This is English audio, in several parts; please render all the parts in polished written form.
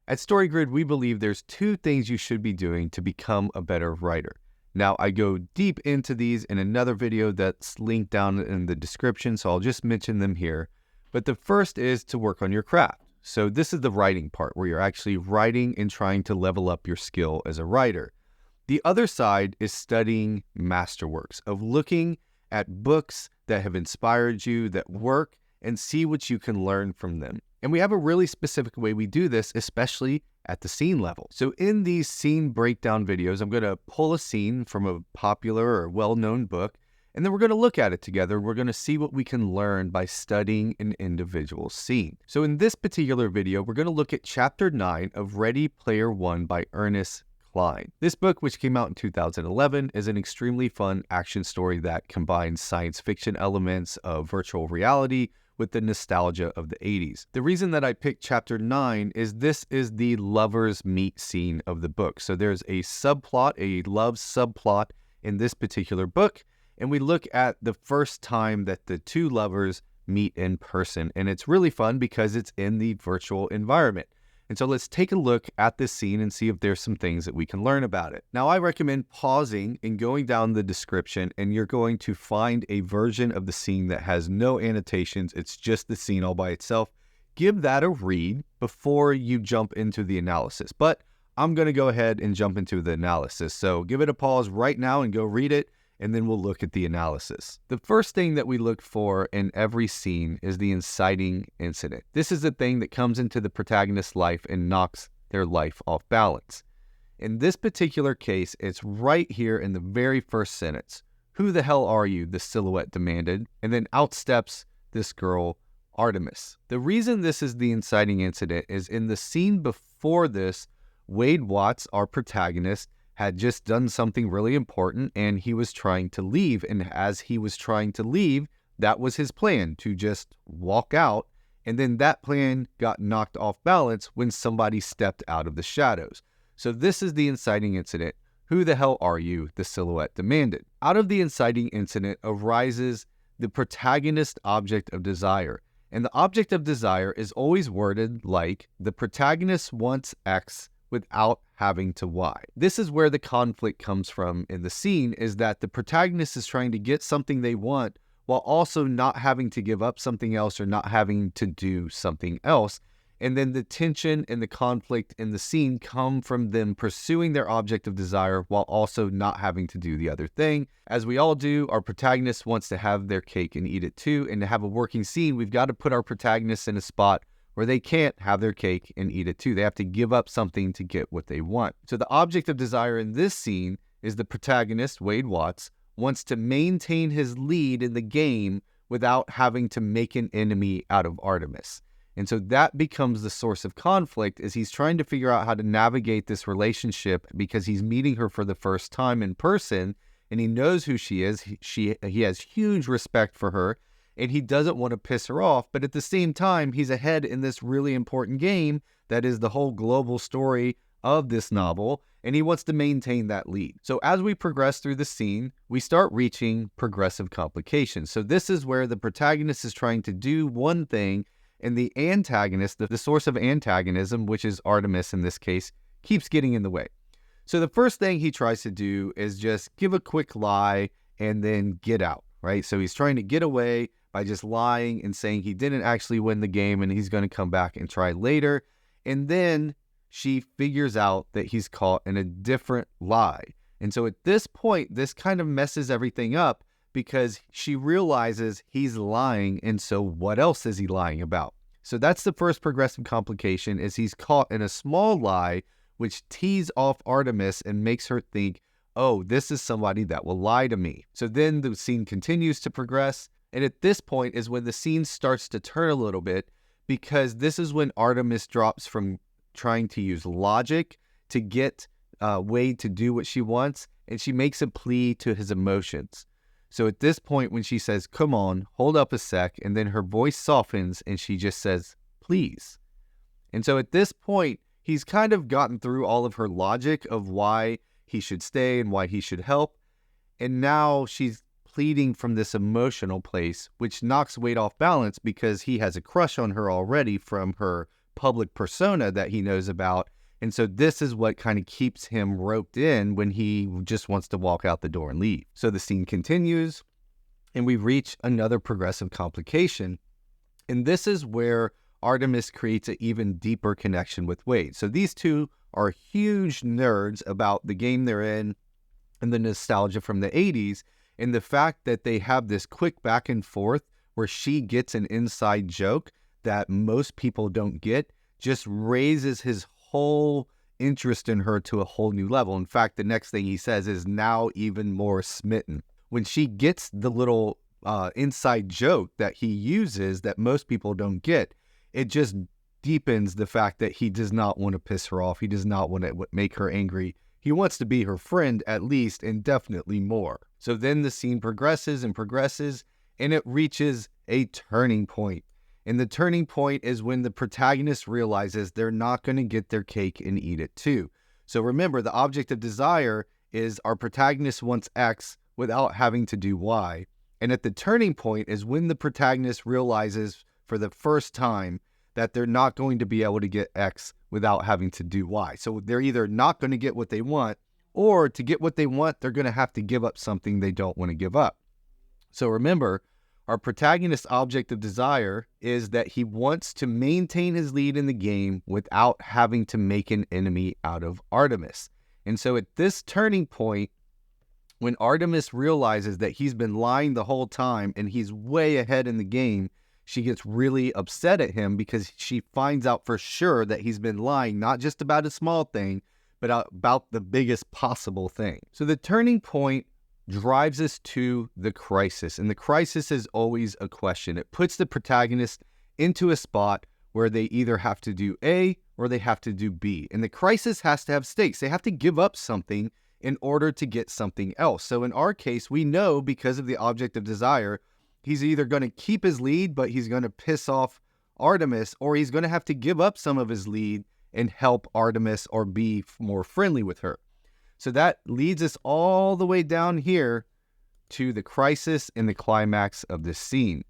At StoryGrid, we believe there's 2 things you should be doing to become a better writer. Now, I go deep into these in another video that's linked down in the description, so I'll just mention them here. But the first is to work on your craft. So this is the writing part, where you're actually writing and trying to level up your skill as a writer. The other side is studying masterworks, of looking at books that have inspired you, that work, and see what you can learn from them. And we have a really specific way we do this, especially at the scene level. So in these scene breakdown videos, I'm going to pull a scene from a popular or well-known book, and then we're going to look at it together. We're going to see what we can learn by studying an individual scene. So in this particular video, we're going to look at Chapter 9 of Ready Player One by Ernest Cline. This book, which came out in 2011, is an extremely fun action story that combines science fiction elements of virtual reality with the nostalgia of the 80s. The reason that I picked Chapter 9 is this is the lovers meet scene of the book. So there's a subplot, a love subplot in this particular book, and we look at the first time that the 2 lovers meet in person. And it's really fun because it's in the virtual environment. And so let's take a look at this scene and see if there's some things that we can learn about it. Now, I recommend pausing and going down the description, and you're going to find a version of the scene that has no annotations. It's just the scene all by itself. Give that a read before you jump into the analysis. But I'm going to go ahead and jump into the analysis. So give it a pause right now and go read it, and then we'll look at the analysis. The first thing that we look for in every scene is the inciting incident. This is the thing that comes into the protagonist's life and knocks their life off balance. In this particular case, it's right here in the very first sentence. "Who the hell are you?" the silhouette demanded, and then out steps this girl, Artemis. The reason this is the inciting incident is in the scene before this, Wade Watts, our protagonist, had just done something really important, and he was trying to leave. And as he was trying to leave, that was his plan, to just walk out. And then that plan got knocked off balance when somebody stepped out of the shadows. So this is the inciting incident. "Who the hell are you?" the silhouette demanded. Out of the inciting incident arises the protagonist object of desire. And the object of desire is always worded like, the protagonist wants X without having to Y. This is where the conflict comes from in the scene, is that the protagonist is trying to get something they want while also not having to give up something else or not having to do something else. And then the tension and the conflict in the scene come from them pursuing their object of desire while also not having to do the other thing. As we all do, our protagonist wants to have their cake and eat it too. And to have a working scene, we've got to put our protagonists in a spot where they can't have their cake and eat it too. They have to give up something to get what they want. So the object of desire in this scene is the protagonist, Wade Watts, wants to maintain his lead in the game without having to make an enemy out of Artemis. And so that becomes the source of conflict, as he's trying to figure out how to navigate this relationship because he's meeting her for the first time in person, and he knows who she is. He has huge respect for her, and he doesn't want to piss her off. But at the same time, he's ahead in this really important game that is the whole global story of this novel, and he wants to maintain that lead. So as we progress through the scene, we start reaching progressive complications. So this is where the protagonist is trying to do one thing, and the antagonist, the source of antagonism, which is Artemis in this case, keeps getting in the way. So the first thing he tries to do is just give a quick lie and then get out, right? So he's trying to get away by just lying and saying he didn't actually win the game and he's going to come back and try later. And then she figures out that he's caught in a different lie. And so at this point, this kind of messes everything up because she realizes he's lying. And so what else is he lying about? So that's the first progressive complication, is he's caught in a small lie, which tees off Artemis and makes her think, oh, this is somebody that will lie to me. So then the scene continues to progress. And at this point is when the scene starts to turn a little bit, because this is when Artemis drops from trying to use logic to get Wade to do what she wants, and she makes a plea to his emotions. So at this point, when she says, "Come on, hold up a sec," and then her voice softens and she just says, "Please." And so at this point, he's kind of gotten through all of her logic of why he should stay and why he should help. And now she's pleading from this emotional place, which knocks Wade off balance because he has a crush on her already from her public persona that he knows about. And so this is what kind of keeps him roped in when he just wants to walk out the door and leave. So the scene continues, and we reach another progressive complication. And this is where Artemis creates an even deeper connection with Wade. So these two are huge nerds about the game they're in and the nostalgia from the 80s. And the fact that they have this quick back and forth where she gets an inside joke that most people don't get just raises his whole interest in her to a whole new level. In fact, the next thing he says is now even more smitten. When she gets the little inside joke that he uses that most people don't get, it just deepens the fact that he does not want to piss her off. He does not want to make her angry. He wants to be her friend at least, and definitely more. So then the scene progresses and progresses, and it reaches a turning point. And the turning point is when the protagonist realizes they're not going to get their cake and eat it too. So remember, the object of desire is our protagonist wants X without having to do Y. And at the turning point is when the protagonist realizes for the first time that they're not going to be able to get X without having to do Y. So they're either not going to get what they want, or to get what they want, they're going to have to give up something they don't want to give up. So remember, our protagonist's object of desire is that he wants to maintain his lead in the game without having to make an enemy out of Artemis. And so at this turning point, when Artemis realizes that he's been lying the whole time and he's way ahead in the game, she gets really upset at him because she finds out for sure that he's been lying, not just about a small thing, but about the biggest possible thing. So the turning point drives us to the crisis. And the crisis is always a question. It puts the protagonist into a spot where they either have to do A or they have to do B. And the crisis has to have stakes. They have to give up something in order to get something else. So in our case, we know because of the object of desire, he's either going to keep his lead, but he's going to piss off Artemis, or he's going to have to give up some of his lead and help Artemis or be more friendly with her. So that leads us all the way down here to the crisis and the climax of this scene.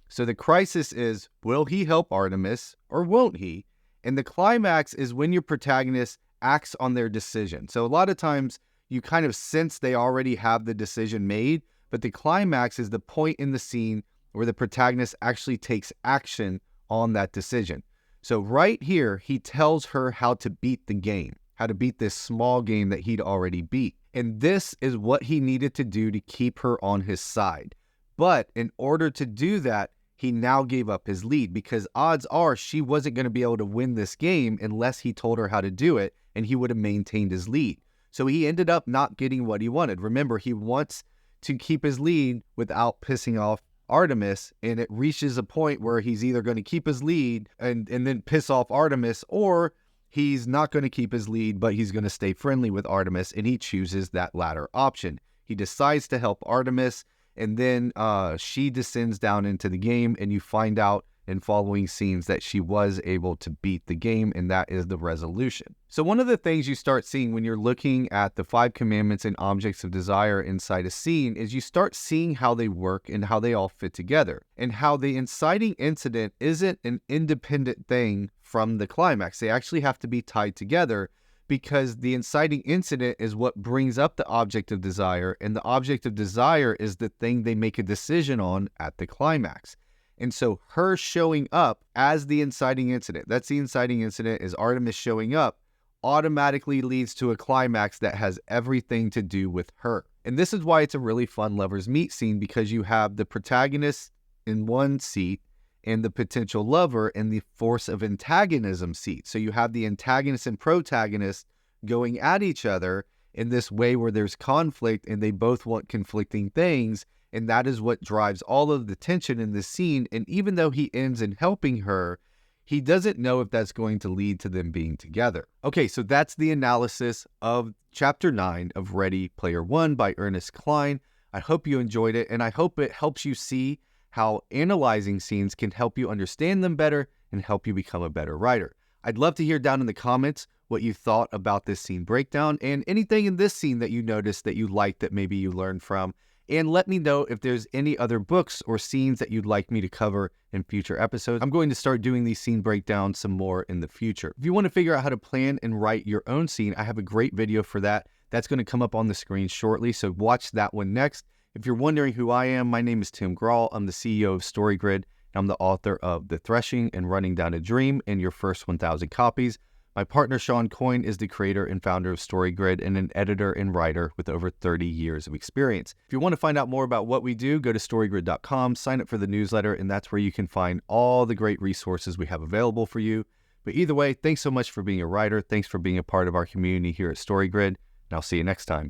So the crisis is, will he help Artemis or won't he? And the climax is when your protagonist acts on their decision. So a lot of times you kind of sense they already have the decision made, but the climax is the point in the scene where the protagonist actually takes action on that decision. So right here, he tells her how to beat the game, how to beat this small game that he'd already beat. And this is what he needed to do to keep her on his side. But in order to do that, he now gave up his lead because odds are she wasn't going to be able to win this game unless he told her how to do it, and he would have maintained his lead. So he ended up not getting what he wanted. Remember, he wants to keep his lead without pissing off Artemis, and it reaches a point where he's either going to keep his lead and then piss off Artemis, or he's not going to keep his lead, but he's going to stay friendly with Artemis, and he chooses that latter option. He decides to help Artemis, and then she descends down into the game, and you find out in following scenes that she was able to beat the game, and that is the resolution. So one of the things you start seeing when you're looking at the 5 commandments and objects of desire inside a scene is you start seeing how they work and how they all fit together, and how the inciting incident isn't an independent thing from the climax. They actually have to be tied together, because the inciting incident is what brings up the object of desire, and the object of desire is the thing they make a decision on at the climax. And so her showing up as the inciting incident, that's the inciting incident, is Artemis showing up, automatically leads to a climax that has everything to do with her. And this is why it's a really fun lovers meet scene, because you have the protagonist in one seat and the potential lover in the force of antagonism seat. So you have the antagonist and protagonist going at each other in this way where there's conflict and they both want conflicting things. And that is what drives all of the tension in this scene. And even though he ends in helping her, he doesn't know if that's going to lead to them being together. Okay, so that's the analysis of Chapter 9 of Ready Player One by Ernest Cline. I hope you enjoyed it, and I hope it helps you see how analyzing scenes can help you understand them better and help you become a better writer. I'd love to hear down in the comments what you thought about this scene breakdown and anything in this scene that you noticed that you liked that maybe you learned from. And let me know if there's any other books or scenes that you'd like me to cover in future episodes. I'm going to start doing these scene breakdowns some more in the future. If you want to figure out how to plan and write your own scene, I have a great video for that. That's going to come up on the screen shortly, so watch that one next. If you're wondering who I am, my name is Tim Grahl. I'm the CEO of StoryGrid, and I'm the author of The Threshing and Running Down a Dream and Your First 1,000 Copies. My partner, Shawn Coyne, is the creator and founder of StoryGrid and an editor and writer with over 30 years of experience. If you want to find out more about what we do, go to storygrid.com, sign up for the newsletter, and that's where you can find all the great resources we have available for you. But either way, thanks so much for being a writer. Thanks for being a part of our community here at StoryGrid, and I'll see you next time.